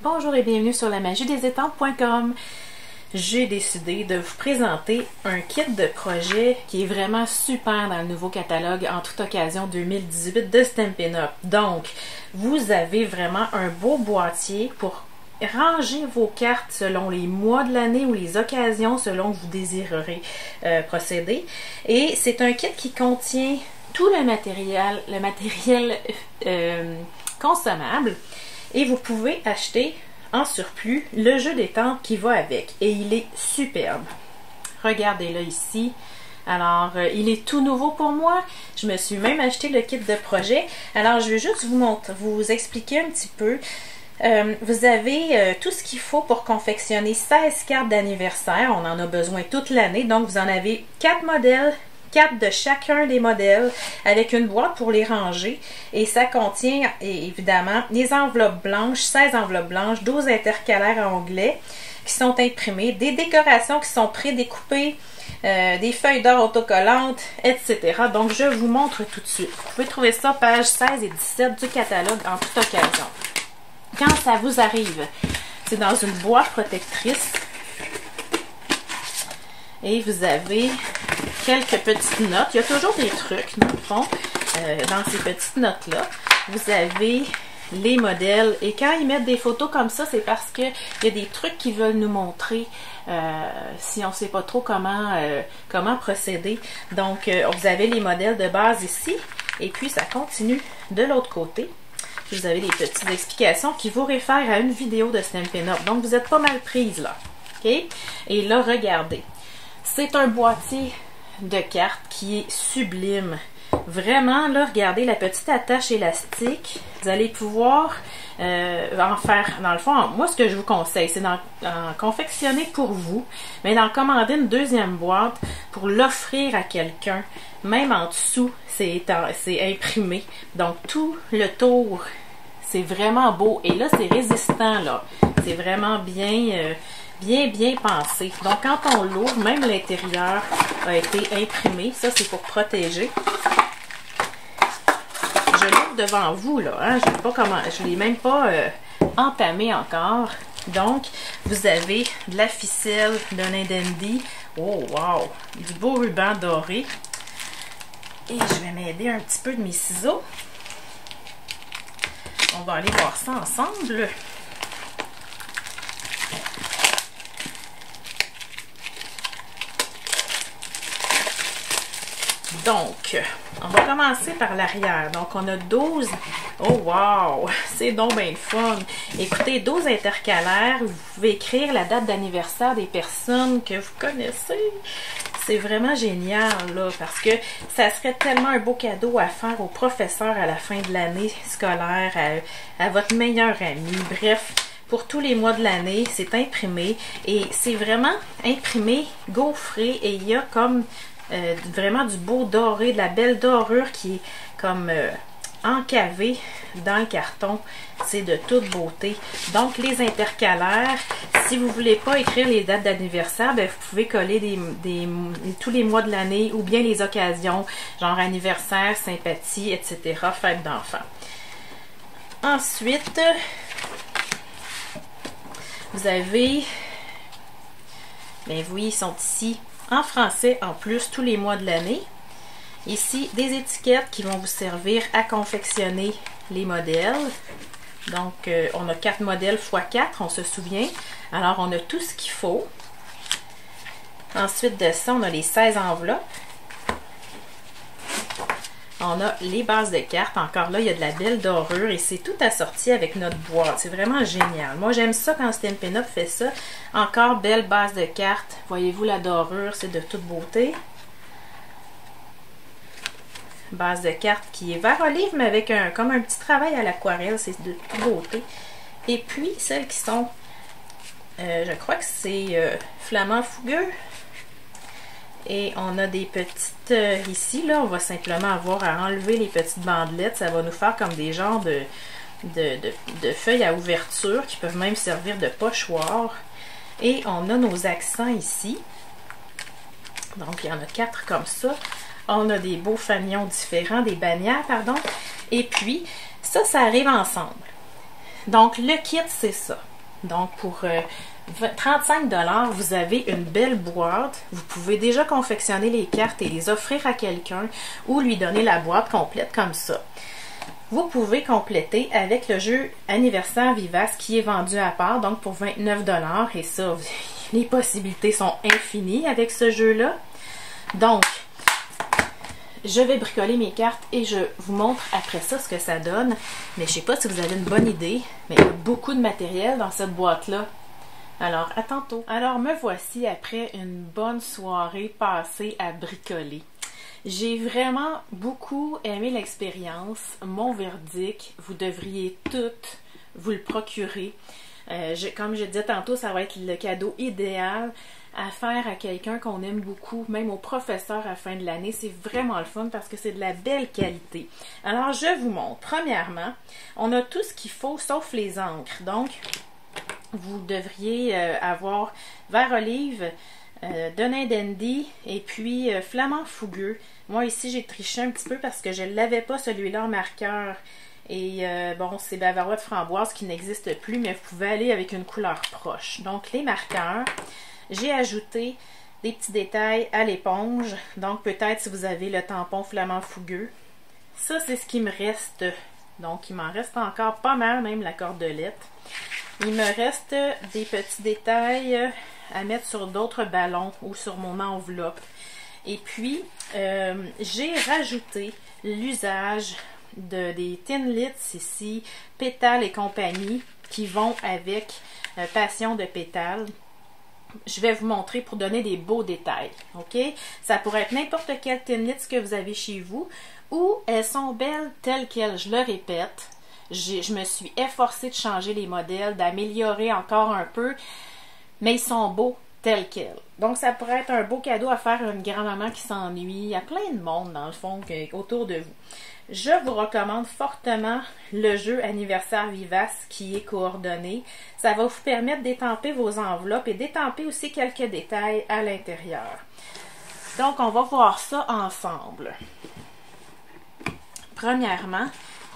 Bonjour et bienvenue sur lamagiedesétampes.com. J'ai décidé de vous présenter un kit de projet qui est vraiment super dans le nouveau catalogue en toute occasion 2018 de Stampin' Up. Donc, vous avez vraiment un beau boîtier pour ranger vos cartes selon les mois de l'année ou les occasions selon que vous désirerez procéder. Et c'est un kit qui contient tout le matériel consommable. Et vous pouvez acheter en surplus le jeu d'étampes qui va avec. Et il est superbe. Regardez-le ici. Alors, il est tout nouveau pour moi. Je me suis même acheté le kit de projet. Alors, je vais juste vous expliquer un petit peu. Vous avez tout ce qu'il faut pour confectionner 16 cartes d'anniversaire. On en a besoin toute l'année. Donc, vous en avez 4 modèles. 4 de chacun des modèles avec une boîte pour les ranger et ça contient évidemment des enveloppes blanches, 16 enveloppes blanches, 12 intercalaires en onglet qui sont imprimés, des décorations qui sont prédécoupées, des feuilles d'or autocollantes, etc. Donc je vous montre tout de suite. Vous pouvez trouver ça pages 16 et 17 du catalogue en toute occasion. Quand ça vous arrive, c'est dans une boîte protectrice et vous avez quelques petites notes. Il y a toujours des trucs, dans le fond, dans ces petites notes-là. Vous avez les modèles. Et quand ils mettent des photos comme ça, c'est parce qu'il y a des trucs qu'ils veulent nous montrer si on ne sait pas trop comment procéder. Donc, vous avez les modèles de base ici. Et puis, ça continue de l'autre côté. Vous avez des petites explications qui vous réfèrent à une vidéo de Stampin' Up. Donc, vous êtes pas mal prise là. OK? Et là, regardez. C'est un boîtier de cartes qui est sublime. Vraiment, là, regardez la petite attache élastique. Vous allez pouvoir en faire, dans le fond, moi, ce que je vous conseille, c'est d'en confectionner pour vous, mais d'en commander une deuxième boîte pour l'offrir à quelqu'un. Même en dessous, c'est imprimé. Donc, tout le tour, c'est vraiment beau. Et là, c'est résistant, là. C'est vraiment bien pensé. Donc, quand on l'ouvre, même l'intérieur a été imprimé. Ça, c'est pour protéger. Je l'ouvre devant vous, là. Hein? Je ne l'ai même pas entamé encore. Donc, vous avez de la ficelle d'un Indendi. Oh, wow! Du beau ruban doré. Et je vais m'aider un petit peu de mes ciseaux. On va aller voir ça ensemble. Donc, on va commencer par l'arrière. Donc, on a 12. Oh, wow! C'est donc bien le fun. Écoutez, 12 intercalaires. Vous pouvez écrire la date d'anniversaire des personnes que vous connaissez. C'est vraiment génial, là, parce que ça serait tellement un beau cadeau à faire aux professeurs à la fin de l'année scolaire, à votre meilleur ami. Bref, pour tous les mois de l'année, c'est imprimé. Et c'est vraiment imprimé, gaufré. Et il y a comme vraiment du beau doré, de la belle dorure qui est comme encavée dans le carton. C'est de toute beauté. Donc, les intercalaires, si vous ne voulez pas écrire les dates d'anniversaire, ben, vous pouvez coller tous les mois de l'année ou bien les occasions, genre anniversaire, sympathie, etc., fête d'enfants. Ensuite, vous avez, ben oui, ils sont ici en français en plus tous les mois de l'année. Ici, des étiquettes qui vont vous servir à confectionner les modèles. Donc, on a 4 modèles x 4, on se souvient. Alors, on a tout ce qu'il faut. Ensuite de ça, on a les 16 enveloppes. On a les bases de cartes. Encore là, il y a de la belle dorure et c'est tout assorti avec notre boîte. C'est vraiment génial. Moi, j'aime ça quand Stampin' Up fait ça. Encore belle base de cartes. Voyez-vous la dorure, c'est de toute beauté. Base de cartes qui est vert olive, mais avec comme un petit travail à l'aquarelle. C'est de toute beauté. Et puis, celles qui sont, je crois que c'est flamand fougueux. Et on a des petites, ici, là, on va simplement avoir à enlever les petites bandelettes. Ça va nous faire comme des genres de feuilles à ouverture qui peuvent même servir de pochoir. Et on a nos accents ici. Donc, il y en a 4 comme ça. On a des beaux fanions différents, des bannières, pardon. Et puis, ça arrive ensemble. Donc, le kit, c'est ça. Donc, pour 35 $, vous avez une belle boîte. Vous pouvez déjà confectionner les cartes et les offrir à quelqu'un ou lui donner la boîte complète comme ça. Vous pouvez compléter avec le jeu Anniversaire Vivace qui est vendu à part, donc pour 29 $. Et ça, les possibilités sont infinies avec ce jeu-là. Donc, je vais bricoler mes cartes et je vous montre après ça ce que ça donne. Mais je ne sais pas si vous avez une bonne idée, mais il y a beaucoup de matériel dans cette boîte-là. Alors, à tantôt. Alors, me voici après une bonne soirée passée à bricoler. J'ai vraiment beaucoup aimé l'expérience. Mon verdict, vous devriez toutes vous le procurer. Comme je disais tantôt, ça va être le cadeau idéal à faire à quelqu'un qu'on aime beaucoup, même au professeur à la fin de l'année. C'est vraiment le fun parce que c'est de la belle qualité. Alors, je vous montre. Premièrement, on a tout ce qu'il faut sauf les encres. Donc, vous devriez avoir vert olive, Denain Dandy et puis flamand fougueux. Moi ici j'ai triché un petit peu parce que je ne l'avais pas celui-là en marqueur. Et bon, c'est Bavarois de framboise qui n'existe plus, mais vous pouvez aller avec une couleur proche. Donc les marqueurs, j'ai ajouté des petits détails à l'éponge. Donc peut-être si vous avez le tampon flamand fougueux. Ça c'est ce qui me reste. Donc il m'en reste encore pas mal, même la cordelette. Il me reste des petits détails à mettre sur d'autres ballons ou sur mon enveloppe. Et puis, j'ai rajouté l'usage des Thinlits ici, Pétales et compagnie, qui vont avec Passion de pétales. Je vais vous montrer pour donner des beaux détails. OK? Ça pourrait être n'importe quel Thinlits que vous avez chez vous, ou elles sont belles telles quelles, je le répète. Je me suis efforcée de changer les modèles, d'améliorer encore un peu, mais ils sont beaux tels quels. Donc, ça pourrait être un beau cadeau à faire à une grand-maman qui s'ennuie. Il y a plein de monde, dans le fond, autour de vous. Je vous recommande fortement le jeu Anniversaire Vivace qui est coordonné. Ça va vous permettre d'étamper vos enveloppes et d'étamper aussi quelques détails à l'intérieur. Donc, on va voir ça ensemble. Premièrement,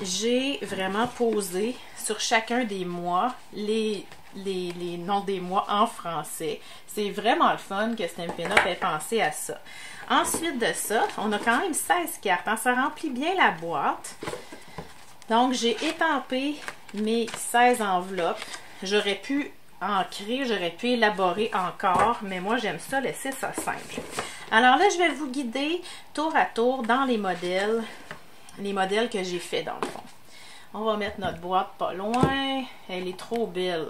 j'ai vraiment posé sur chacun des mois les noms des mois en français. C'est vraiment le fun que Stampin' Up ait pensé à ça. Ensuite de ça, on a quand même 16 cartes. Hein? Ça remplit bien la boîte. Donc, j'ai étampé mes 16 enveloppes. J'aurais pu ancrer, j'aurais pu élaborer encore, mais moi, j'aime ça, laisser ça simple. Alors là, je vais vous guider tour à tour dans les modèles que j'ai fait dans le fond. On va mettre notre boîte pas loin. Elle est trop belle.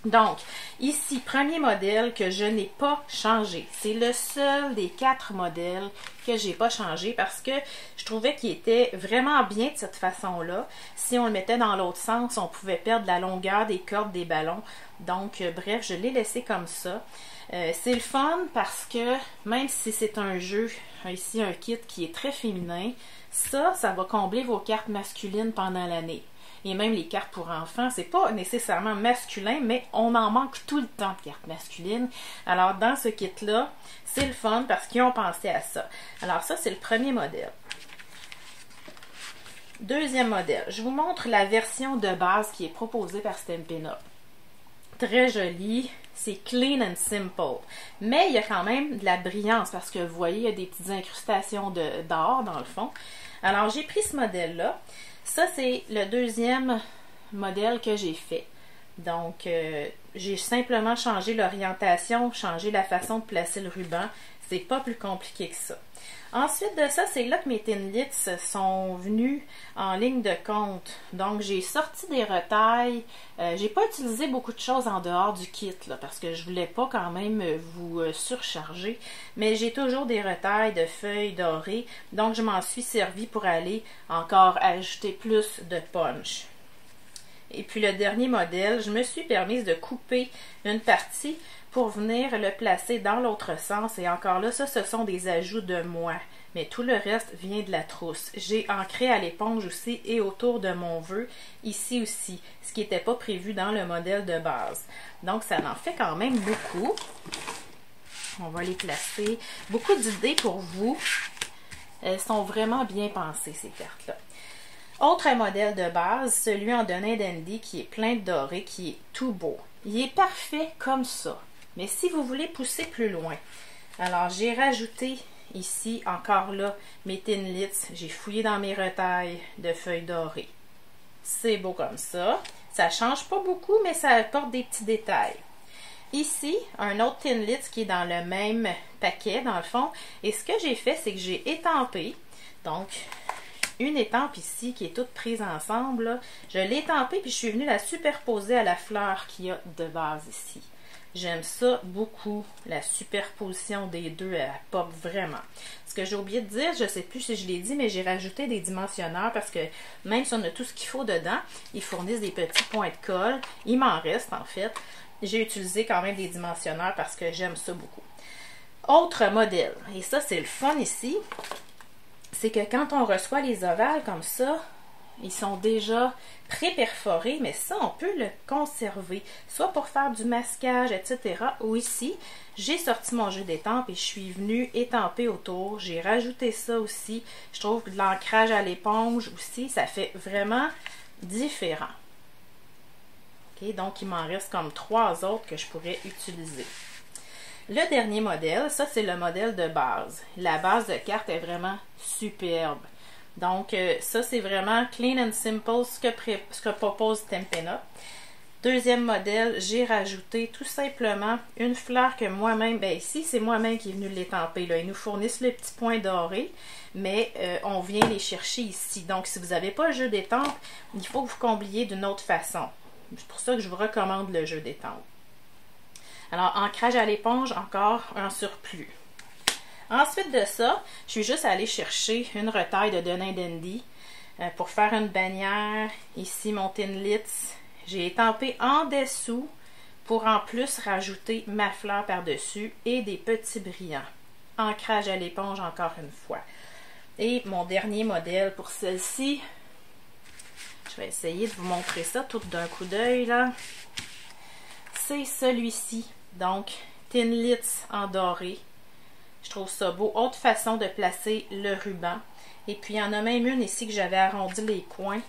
Donc, ici, premier modèle que je n'ai pas changé. C'est le seul des 4 modèles que j'ai pas changé parce que je trouvais qu'il était vraiment bien de cette façon-là. Si on le mettait dans l'autre sens, on pouvait perdre la longueur des cordes des ballons. Donc, bref, je l'ai laissé comme ça. C'est le fun parce que même si c'est un jeu, ici un kit qui est très féminin, ça va combler vos cartes masculines pendant l'année. Et même les cartes pour enfants, c'est pas nécessairement masculin, mais on en manque tout le temps de cartes masculines. Alors, dans ce kit-là, c'est le fun parce qu'ils ont pensé à ça. Alors, ça, c'est le premier modèle. Deuxième modèle. Je vous montre la version de base qui est proposée par Stampin' Up. Très jolie. C'est clean and simple. Mais il y a quand même de la brillance parce que vous voyez, il y a des petites incrustations d'or dans le fond. Alors, j'ai pris ce modèle-là. Ça, c'est le deuxième modèle que j'ai fait. Donc, j'ai simplement changé l'orientation, changé la façon de placer le ruban. C'est pas plus compliqué que ça. Ensuite de ça, c'est là que mes Thinlits sont venus en ligne de compte. Donc, j'ai sorti des retailles. J'ai pas utilisé beaucoup de choses en dehors du kit, là, parce que je voulais pas quand même vous surcharger. Mais j'ai toujours des retailles de feuilles dorées. Donc, je m'en suis servi pour aller encore ajouter plus de punch. Et puis, le dernier modèle, je me suis permise de couper une partie pour venir le placer dans l'autre sens. Et encore là, ça, ce sont des ajouts de moi. Mais tout le reste vient de la trousse. J'ai ancré à l'éponge aussi et autour de mon vœu, ici aussi, ce qui n'était pas prévu dans le modèle de base. Donc, ça en fait quand même beaucoup. On va les placer. Beaucoup d'idées pour vous. Elles sont vraiment bien pensées, ces cartes-là. Autre modèle de base, celui en Dun & Dandy qui est plein de doré, qui est tout beau. Il est parfait comme ça. Mais si vous voulez pousser plus loin, alors j'ai rajouté ici, encore là, mes Thinlits. J'ai fouillé dans mes retailles de feuilles dorées. C'est beau comme ça. Ça change pas beaucoup, mais ça apporte des petits détails. Ici, un autre Thinlit qui est dans le même paquet, dans le fond. Et ce que j'ai fait, c'est que j'ai étampé. Donc, une étampe ici qui est toute prise ensemble. Là. Je l'ai étampée, puis je suis venue la superposer à la fleur qu'il y a de base ici. J'aime ça beaucoup, la superposition des deux, elle apporte vraiment. Ce que j'ai oublié de dire, je ne sais plus si je l'ai dit, mais j'ai rajouté des dimensionneurs parce que même si on a tout ce qu'il faut dedans, ils fournissent des petits points de colle. Il m'en reste en fait. J'ai utilisé quand même des dimensionneurs parce que j'aime ça beaucoup. Autre modèle, et ça c'est le fun ici, c'est que quand on reçoit les ovales comme ça, ils sont déjà pré-perforés, mais ça, on peut le conserver, soit pour faire du masquage, etc. Ou ici, j'ai sorti mon jeu d'étampe et je suis venue étamper autour. J'ai rajouté ça aussi. Je trouve que de l'ancrage à l'éponge aussi, ça fait vraiment différent. Okay, donc, il m'en reste comme 3 autres que je pourrais utiliser. Le dernier modèle, ça, c'est le modèle de base. La base de carte est vraiment superbe. Donc, ça, c'est vraiment clean and simple, ce que propose Tempena. Deuxième modèle, j'ai rajouté tout simplement une fleur que moi-même, ben ici, c'est moi-même qui est venu l'étamper. Ils nous fournissent le petit point doré, mais on vient les chercher ici. Donc, si vous n'avez pas le jeu d'étampe, il faut que vous combliez d'une autre façon. C'est pour ça que je vous recommande le jeu d'étampe. Alors, ancrage à l'éponge, encore un surplus. Ensuite de ça, je suis juste allée chercher une retaille de Dun & Dandy pour faire une bannière. Ici, mon Thinlits. J'ai étampé en dessous pour en plus rajouter ma fleur par-dessus et des petits brillants. Ancrage à l'éponge encore une fois. Et mon dernier modèle pour celle-ci, je vais essayer de vous montrer ça tout d'un coup d'œil là. C'est celui-ci. Donc, Thinlits en doré. Je trouve ça beau. Autre façon de placer le ruban. Et puis, il y en a même une ici que j'avais arrondi les coins.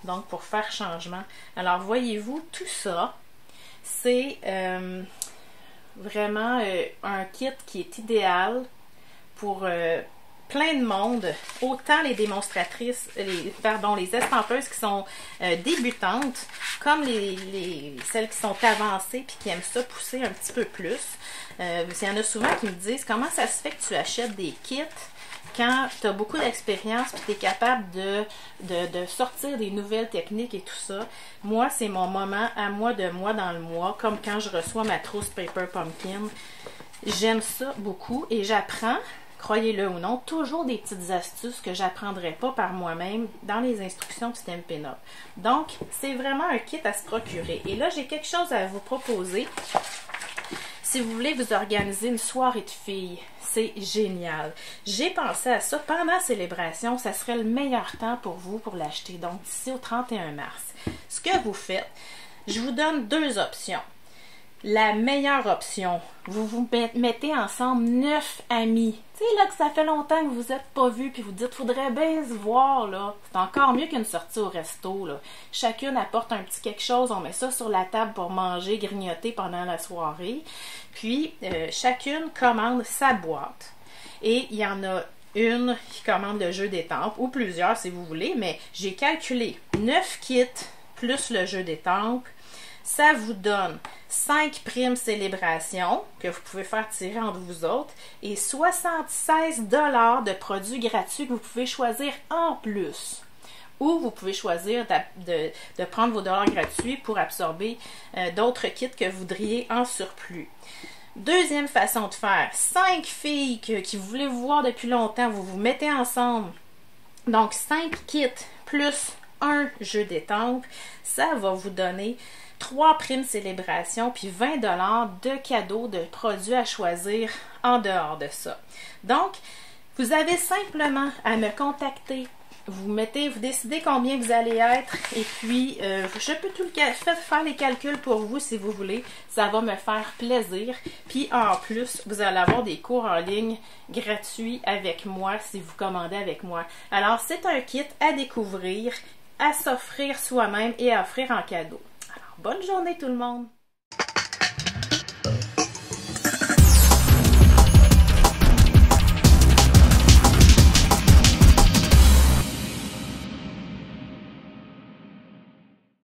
Donc, pour faire changement. Alors, voyez-vous, tout ça, c'est vraiment un kit qui est idéal pour plein de monde. Autant les démonstratrices, les estampeuses qui sont débutantes, comme celles qui sont avancées puis qui aiment ça pousser un petit peu plus. Il y en a souvent qui me disent comment ça se fait que tu achètes des kits quand tu as beaucoup d'expérience et tu es capable de sortir des nouvelles techniques et tout ça. Moi, c'est mon moment à moi de moi dans le mois, comme quand je reçois ma trousse Paper Pumpkin. J'aime ça beaucoup et j'apprends, croyez-le ou non, toujours des petites astuces que j'apprendrai pas par moi-même dans les instructions de Stampin' Up. Donc, c'est vraiment un kit à se procurer. Et là, j'ai quelque chose à vous proposer. Si vous voulez vous organiser une soirée de filles, c'est génial. J'ai pensé à ça pendant la célébration. Ça serait le meilleur temps pour vous pour l'acheter. Donc, d'ici au 31 mars. Ce que vous faites, je vous donne 2 options. La meilleure option, vous vous mettez ensemble 9 amis. Tu sais, là, que ça fait longtemps que vous vous êtes pas vus, puis vous dites, faudrait bien se voir, là. C'est encore mieux qu'une sortie au resto, là. Chacune apporte un petit quelque chose, on met ça sur la table pour manger, grignoter pendant la soirée. Puis, chacune commande sa boîte. Et il y en a une qui commande le jeu d'étampes, ou plusieurs si vous voulez, mais j'ai calculé 9 kits plus le jeu d'étampes. Ça vous donne 5 primes célébration que vous pouvez faire tirer entre vous autres et 76 $ de produits gratuits que vous pouvez choisir en plus. Ou vous pouvez choisir de prendre vos dollars gratuits pour absorber d'autres kits que vous voudriez en surplus. Deuxième façon de faire, 5 filles qui voulaient vous voir depuis longtemps, vous vous mettez ensemble. Donc 5 kits plus un jeu d'étampes, ça va vous donner 3 primes célébration puis 20 $ de cadeaux de produits à choisir en dehors de ça. Donc, vous avez simplement à me contacter vous décidez combien vous allez être et puis je peux faire les calculs pour vous si vous voulez. Ça va me faire plaisir. Puis en plus, vous allez avoir des cours en ligne gratuits avec moi si vous commandez avec moi. Alors c'est un kit à découvrir, à s'offrir soi-même et à offrir en cadeau. Alors bonne journée tout le monde!